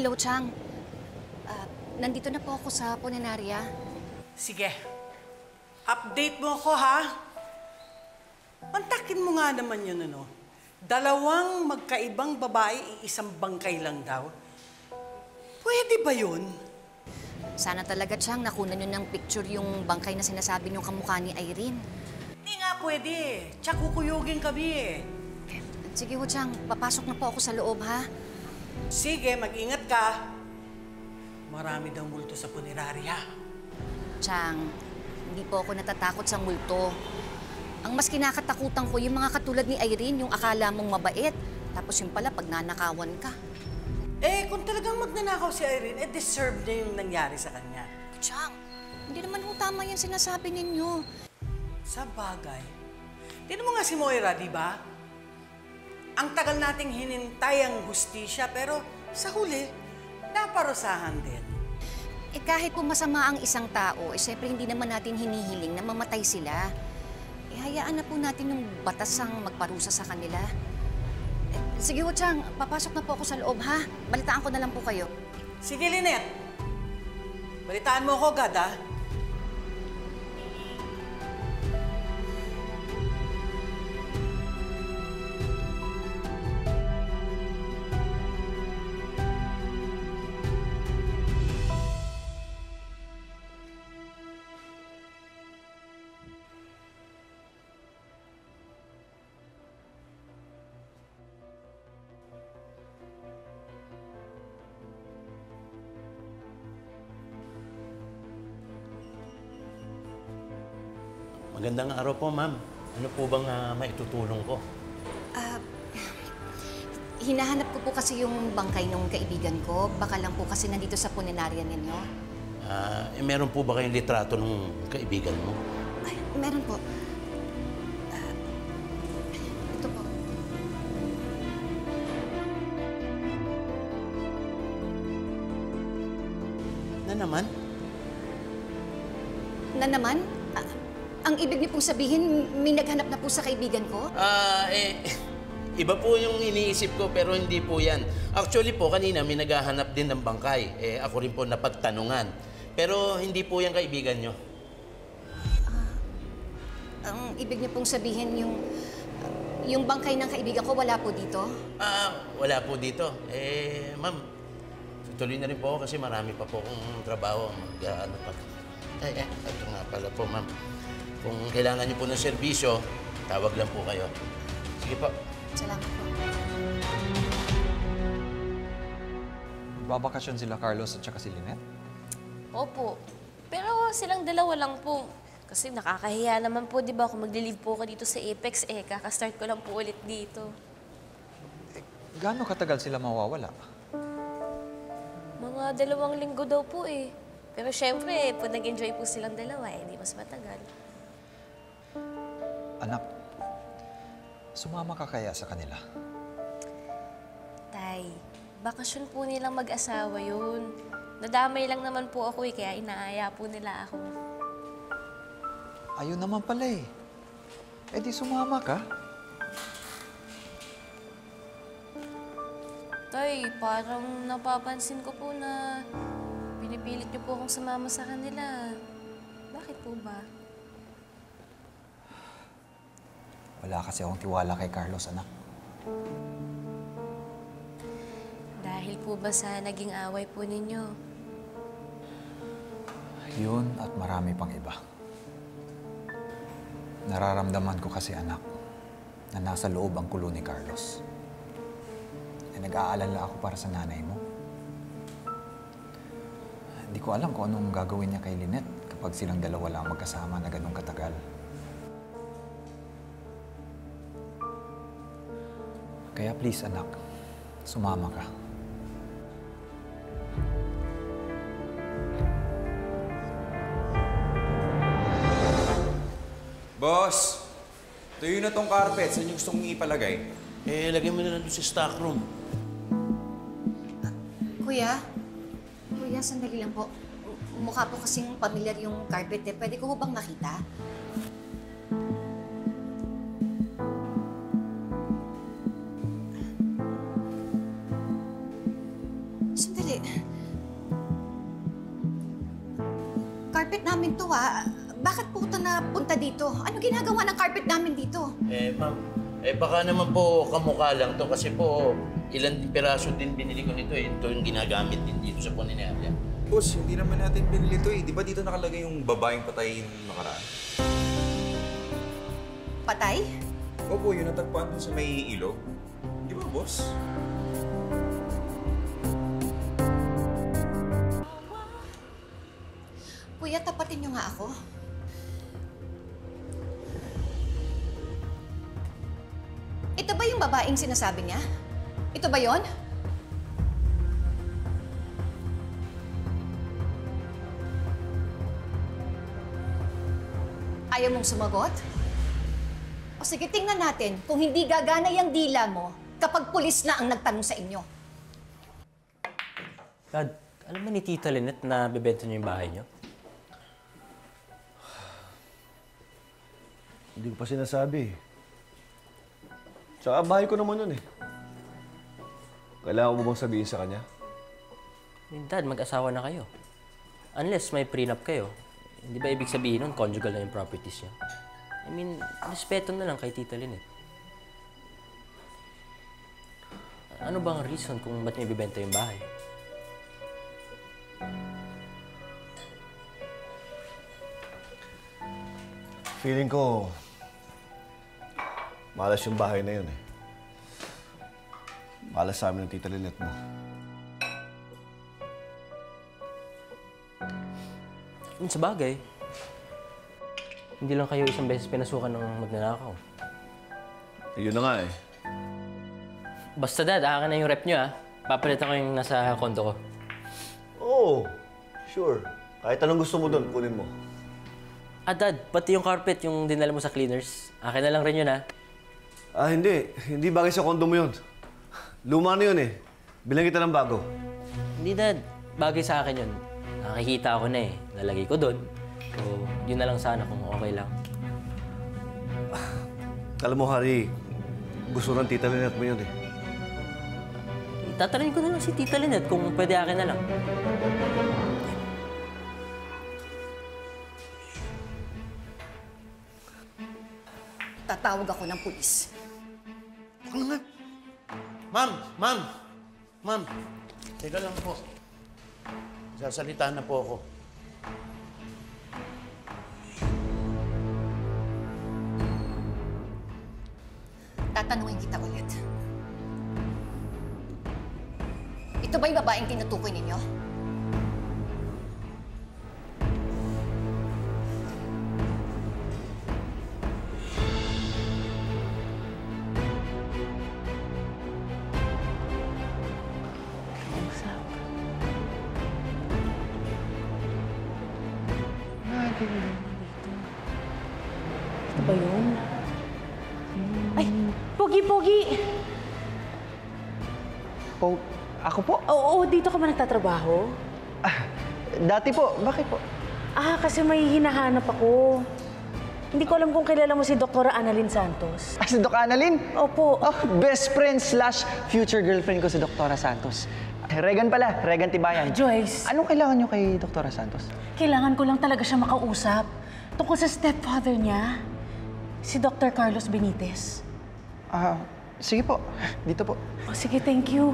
Hello, Chang. Nandito na po ako sa Puninaria. Sige. Update mo ako, ha? Pantakin mo nga naman yun, ano? Dalawang magkaibang babae, isang bangkay lang daw. Pwede ba yun? Sana talaga, Chang, nakunan nyo ng picture yung bangkay na sinasabi niyong kamukha ni Irene. Hindi nga pwede. Tsak kukuyugin kami eh. Sige ho, Chang. Papasok na po ako sa loob, ha? Sige, mag-ingat ka. Marami daw multo sa punerarya. Chang, hindi po ako natatakot sa multo. Ang mas kinakatakutan ko, yung mga katulad ni Irene, yung akala mong mabait. Tapos yung pala, pag nanakawan ka. Eh, kung talagang magnanakaw si Irene, eh deserve na yung nangyari sa kanya. Chang, hindi naman ho tama yung sinasabi ninyo. Sa bagay. Tignan mo nga si Moira, di ba? Ang tagal nating hinintay ang hustisya, pero sa huli, naparusahan din. Eh kahit po masama ang isang tao, eh syempre hindi naman natin hinihiling na mamatay sila. Eh hayaan na po natin yung batas ang magparusa sa kanila. Eh, sige ho, Chang, papasok na po ako sa loob, ha? Balitaan ko na lang po kayo. Sige, Lynette. Balitaan mo ako agad, ha? Magandang araw po, ma'am. Ano po bang maitutulong ko? Hinahanap ko po kasi yung bangkay ng kaibigan ko. Baka lang po kasi nandito sa puninarya ninyo. Meron po ba kayong litrato ng kaibigan mo? Ay, meron po. Ito po. Na naman? Na naman? Ang ibig niyo pong sabihin, may naghanap na po sa kaibigan ko? Iba po yung iniisip ko pero hindi po yan. Actually po, kanina may naghahanap din ng bangkay. Ako rin po napagtanungan. Pero hindi po yan kaibigan nyo. Ang ibig niyo pong sabihin, yung bangkay ng kaibigan ko, wala po dito? Wala po dito. Ma'am, tuloy na rin po ako kasi marami pa po akong trabaho. Ito nga pala po, ma'am. Kung kailangan niyo po ng serbisyo, tawag lang po kayo. Sige po. Salamat po. Babakasyon sila Carlos at saka si Lynette? Opo. Pero silang dalawa lang po. Kasi nakakahiya naman po, di ba, kung magli-leave po ako dito sa Apex, kakastart ko lang po ulit dito. Gaano katagal sila mawawala? Mga 2 linggo daw po Pero syempre, pag nag-enjoy po silang dalawa, di mas matagal. Anak, sumama ka kaya sa kanila? Tay, bakasyon po nilang mag-asawa yun. Nadamay lang naman po ako kaya inaaya po nila ako. Ayun naman pala di sumama ka. Tay, parang napapansin ko po na pinipilit niyo po akong sumama sa kanila. Bakit po ba? Wala kasi akong tiwala kay Carlos, anak. Dahil po ba sa naging away po ninyo? Yun at marami pang iba. Nararamdaman ko kasi, anak, na nasa loob ang kulo ni Carlos. Nag-aalala ako para sa nanay mo. Hindi ko alam kung anong gagawin niya kay Lynette kapag silang dalawa lang magkasama na ganun katagal. Kaya please, anak, sumama ka. Boss, tuyo na tong carpet. Saan yung gusto mong ipalagay? Lagyan mo na lang doon sa stock room. Kuya, sandali lang po. Mukha po kasing pamilyar yung carpet Pwede ko bang makita? Sandali. carpet namin to Bakit po ito napunta dito? Ano ginagawa ng carpet namin dito? Ma'am, baka naman po kamukha lang to kasi po ilang piraso din binili ko nito eh. Ito yung ginagamit din dito sa Puninarya. Boss, hindi naman natin binili ito eh. Di ba dito nakalagay yung babaeng patay nung nakaraan? Patay? Opo, yun natagpuan dun sa may ilog. Di ba, boss? Kuya, tapatin niyo nga ako. Ito ba yung babaeng sinasabi niya? Ito ba yon? Ayaw mong sumagot? O sige, tingnan natin kung hindi gagana yung dila mo kapag pulis na ang nagtanong sa inyo. Dad, alam ba ni Tita Lynette na bebenta niyo yung bahay niyo? Hindi ko pa sinasabi. Tsaka bahay ko naman yun eh. Kailangan mo bang sabihin sa kanya? Dad, mag-asawa na kayo. Unless may prenup kayo, hindi ba ibig sabihin nun conjugal na yung properties niya? I mean, respeto na lang kay Tita Lynette. Ano ba ang reason kung ba't niya ibibenta yung bahay? Feeling ko, malas yung bahay na yun eh. Malas sa amin ng Tita Lynette mo. Sa bagay, hindi lang kayo isang beses pinasukan ng magnanakaw. Yun na nga eh. Basta Dad, akin na yung rep niyo Papalitan ko yung nasa kondo ko. Oo, sure. Kahit anong gusto mo doon, kunin mo. Dad, pati yung carpet, yung dinala mo sa cleaners, akin na lang rin yun Hindi. Hindi bagay sa kondo mo yun. Luma na yun eh. Bilang kita ng bago. Hindi Dad, bagay sa akin yun. Nakikita ako na nalagay ko doon. So, yun na lang sana kung okay lang. Alam mo, Harry, gusto ng Tita Lynette mo yun eh. Tatanungin ko na lang si Tita Lynette kung pwede akin na lang. Tatawag ako ng pulis. Ano nga? Ma'am. Teka lang po. Sasalita na po ako. Tatanungin kita ulit. Ito ba yung babaeng tinutukoy ninyo? Ito ba yun? Ay, Pogi! Ako po? Oo, dito ka ba nagtatrabaho? Dati po. Bakit po? Kasi may hinahanap ako. Hindi ko alam kung kilala mo si Dr. Annalyn Santos. Si Doc Annalyn? Opo. Best friend / future girlfriend ko si Dr. Santos. Regan pala. Regan Tibayan. Joyce. Anong kailangan nyo kay Dr. Santos? Kailangan ko lang talaga siya makausap. Tungkol sa stepfather niya, si Dr. Carlos Benitez. Sige po. Dito po. Sige, thank you.